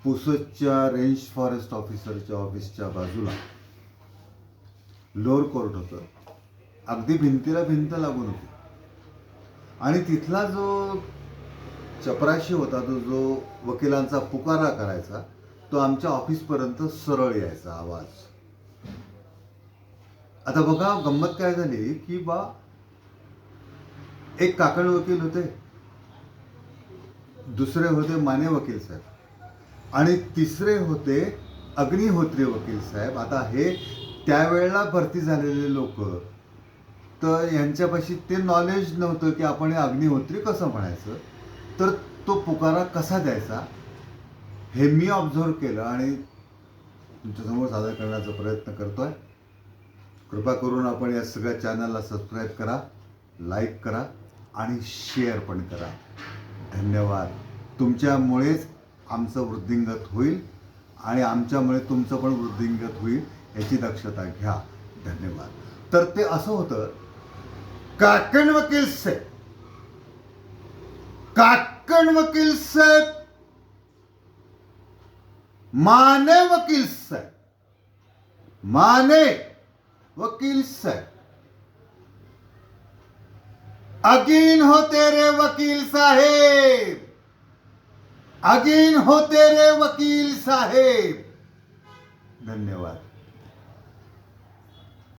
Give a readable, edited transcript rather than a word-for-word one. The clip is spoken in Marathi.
पुसदच्या रेंज फॉरेस्ट ऑफिसरच्या ऑफिसच्या बाजूला लोअर कोर्ट होतं. अगदी भिंतीला भिंत लागून होती. आणि तिथला जो चपराशी होता, तो जो वकिलांचा पुकारा करायचा, तो आमच्या ऑफिसपर्यंत सरळ यायचा आवाज. आता बघा गंमत काय झाली की एक काकण वकील होते, दुसरे होते माने वकील साहेब, आणि तिसरे होते अग्निहोत्री वकील साहेब. आता हे त्यावेळेला भरती झालेले लोक, तर यांच्यापाशी ते नॉलेज नव्हतं की आपण अग्निहोत्री कसं म्हणायचं, तर तो पुकारा कसा द्यायचा हे मी ऑब्झर्व केलं आणि तुमच्यासमोर सादर करण्याचा प्रयत्न करतोय. कृपा करून आपण या सगळ्या चॅनलला सबस्क्राईब करा, लाईक करा आणि शेअर पण करा. धन्यवाद. तुमच्यामुळेच आमचं वृद्धिंगत होईल आणि आमच्यामुळे तुमचं पण वृद्धिंगत होईल याची दक्षता घ्या. धन्यवाद. तर ते असं होतं, काकण वकील साहेब, काकण वकील साहेब, माने वकील साहेब, माने वकील साहेब, अगीन होते रे वकील साहेब, अगीन होते रे वकील साहेब. धन्यवाद.